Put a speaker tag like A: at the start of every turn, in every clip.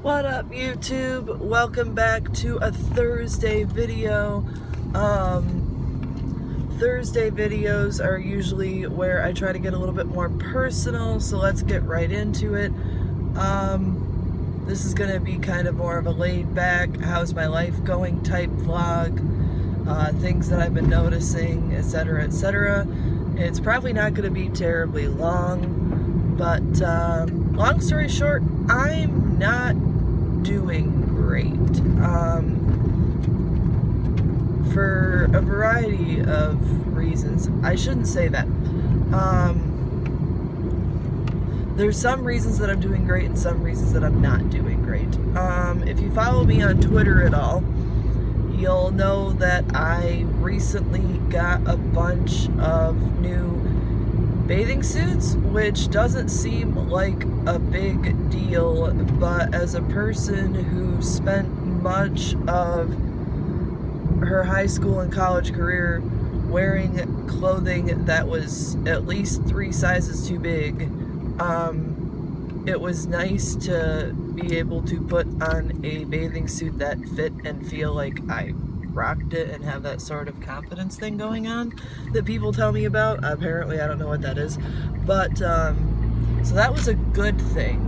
A: What up, YouTube? Welcome back to a Thursday video. Thursday videos are usually where I try to get a little bit more personal, so let's get right into it. This is gonna be kind of more of a laid back, how's my life going type vlog, things that I've been noticing, etc., etc. It's probably not gonna be terribly long, but long story short, I'm not doing great for a variety of reasons. I shouldn't say that. There's some reasons that I'm doing great and some reasons that I'm not doing great. If you follow me on Twitter at all, you'll know that I recently got a bunch of new bathing suits, which doesn't seem like a big deal, but as a person who spent much of her high school and college career wearing clothing that was at least 3 sizes too big, it was nice to be able to put on a bathing suit that fit and feel like I rocked it and have that sort of confidence thing going on that people tell me about. Apparently I don't know what that is, but so that was a good thing.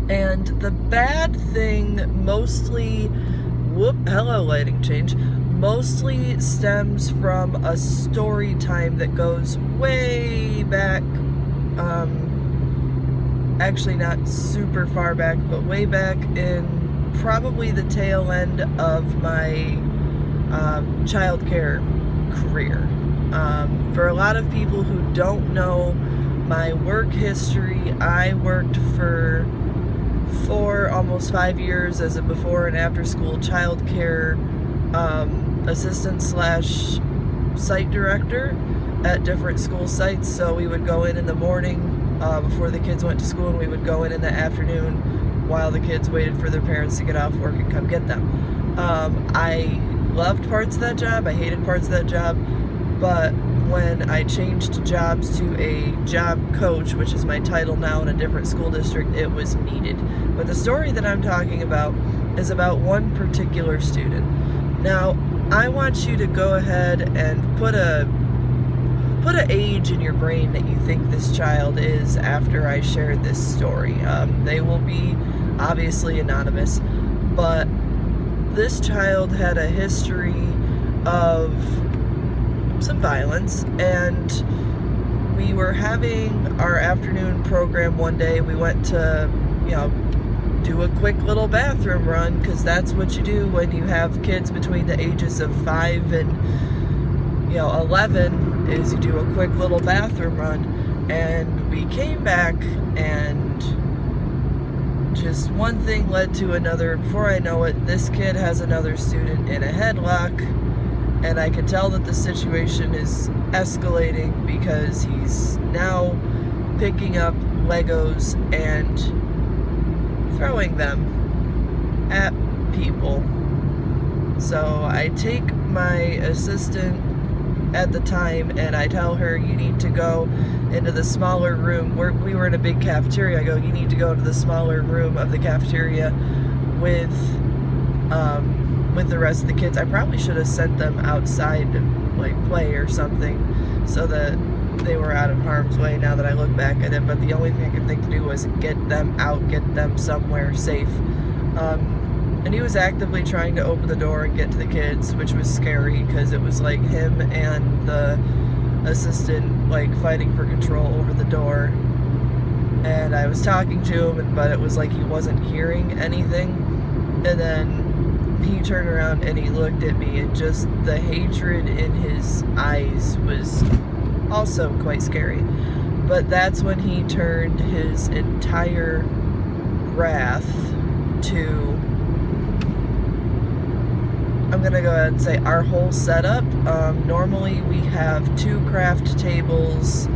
A: And the bad thing mostly, hello lighting change, mostly stems from a story time that goes way back, actually not super far back, but way back in probably the tail end of my childcare career. For a lot of people who don't know my work history, I worked for almost 5 years as a before and after school childcare assistant slash site director at different school sites. So we would go in the morning before the kids went to school, and we would go in the afternoon while the kids waited for their parents to get off work and come get them. I loved parts of that job, I hated parts of that job, but when I changed jobs to a job coach, which is my title now in a different school district, it was needed. But the story that I'm talking about is about one particular student. Now, I want you to go ahead and put a age in your brain that you think this child is after I share this story. They will be obviously anonymous, but this child had a history of some violence, and we were having our afternoon program one day. We went to, do a quick little bathroom run, because that's what you do when you have kids between the ages of 5 and 11, is you do a quick little bathroom run. And we came back, and just one thing led to another. Before I know it, this kid has another student in a headlock, and I can tell that the situation is escalating because he's now picking up Legos and throwing them at people. So I take my assistant at the time and I tell her, you need to go into the smaller room. We were in a big cafeteria. I go, you need to go to the smaller room of the cafeteria with the rest of the kids. I probably should have sent them outside to play or something so that they were out of harm's way now that I look back at it, but the only thing I could think to do was get them out, get them somewhere safe. And he was actively trying to open the door and get to the kids, which was scary because it was like him and the assistant fighting for control over the door. And I was talking to him, but it was like he wasn't hearing anything. And then he turned around and he looked at me, and just the hatred in his eyes was also quite scary. But that's when he turned his entire wrath to, I'm gonna go ahead and say, our whole setup. Normally we have 2 craft tables,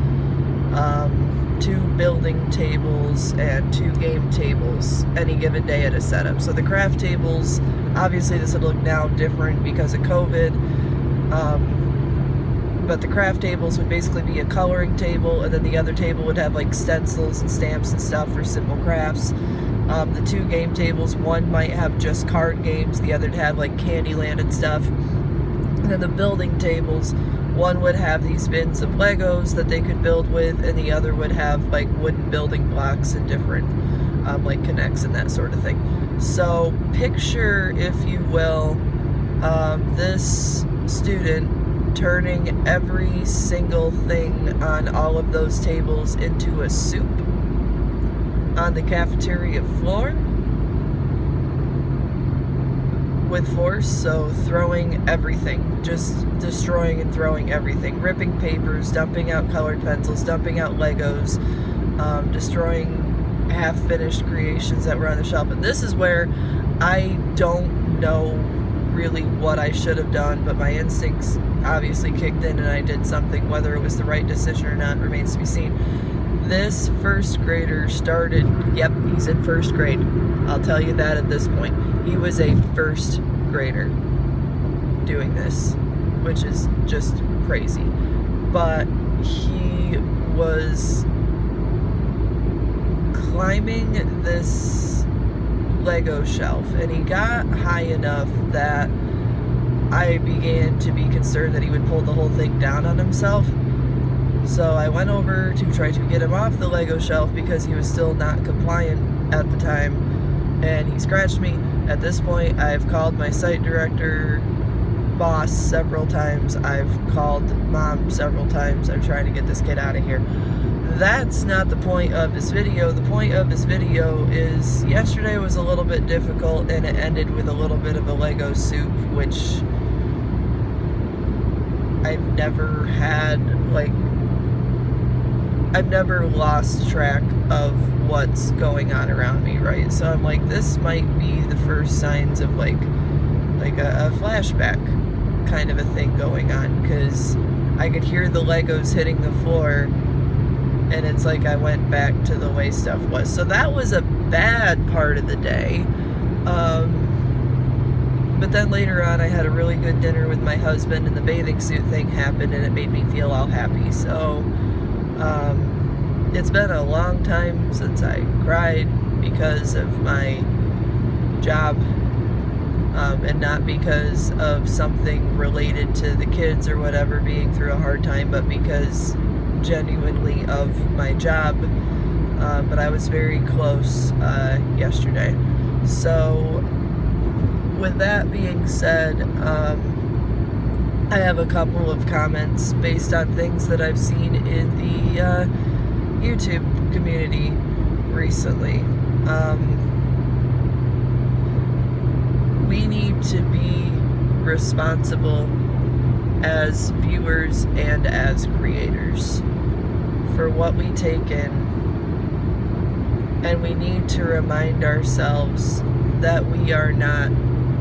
A: 2 building tables, and 2 game tables any given day at a setup. So the craft tables, obviously this would look now different because of COVID. but the craft tables would basically be a coloring table, and then the other table would have like stencils and stamps and stuff for simple crafts. The 2 game tables, one might have just card games, the other would have like Candyland and stuff. And then the building tables, one would have these bins of Legos that they could build with, and the other would have like wooden building blocks and different like connects and that sort of thing. So picture, if you will, this student turning every single thing on all of those tables into a soup on the cafeteria floor with force. So throwing everything, just destroying and throwing everything, ripping papers, dumping out colored pencils, dumping out Legos, destroying half-finished creations that were on the shelf. And this is where I don't know really what I should have done, but my instincts obviously kicked in and I did something. Whether it was the right decision or not remains to be seen. This first grader started, yep, he's in first grade. I'll tell you that at this point. He was a first grader doing this, which is just crazy. But he was climbing this Lego shelf, and he got high enough that I began to be concerned that he would pull the whole thing down on himself. So I went over to try to get him off the Lego shelf because he was still not compliant at the time, and he scratched me. At this point, I've called my site director boss several times. I've called mom several times. I'm trying to get this kid out of here. That's not the point of this video. The point of this video is yesterday was a little bit difficult, and it ended with a little bit of a Lego soup, which I've never had, like, I've never lost track of what's going on around me, right? So I'm like, this might be the first signs of like a flashback kind of a thing going on, because I could hear the Legos hitting the floor, and it's like I went back to the way stuff was. So that was a bad part of the day. But then later on, I had a really good dinner with my husband, and the bathing suit thing happened, and it made me feel all happy. So it's been a long time since I cried because of my job, and not because of something related to the kids or whatever being through a hard time, but because genuinely of my job. But I was very close yesterday. So with that being said, I have a couple of comments based on things that I've seen in the YouTube community recently. We need to be responsible as viewers and as creators for what we take in, and we need to remind ourselves that we are not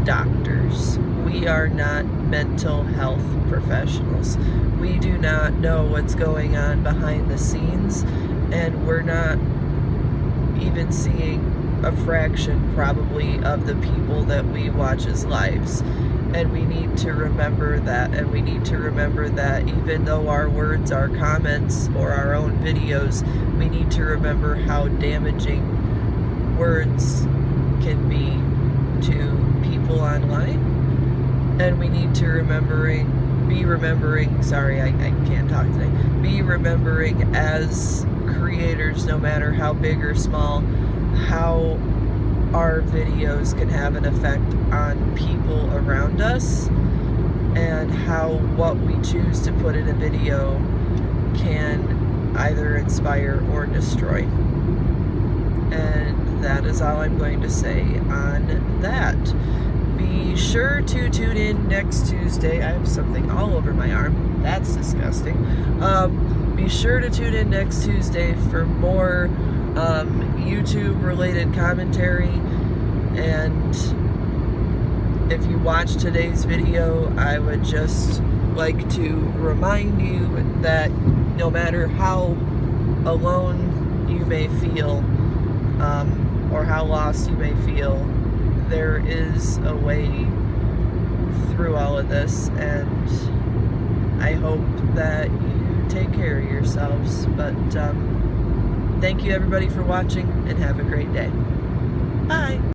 A: doctors. We are not mental health professionals. We do not know what's going on behind the scenes, and we're not even seeing a fraction probably of the people that we watch as lives. And we need to remember that, and we need to remember that even though our words are comments or our own videos, we need to remember how damaging words can be to people online. And we need to be remembering, sorry, I can't talk today, be remembering as creators, no matter how big or small, how our videos can have an effect on people around us, and how what we choose to put in a video can either inspire or destroy. And that is all I'm going to say on that. Be sure to tune in next Tuesday. I have something all over my arm. That's disgusting. Be sure to tune in next Tuesday for more YouTube-related commentary. And if you watch today's video, I would just like to remind you that no matter how alone you may feel, or how lost you may feel, there is a way through all of this, and I hope that you take care of yourselves. But thank you everybody for watching, and have a great day.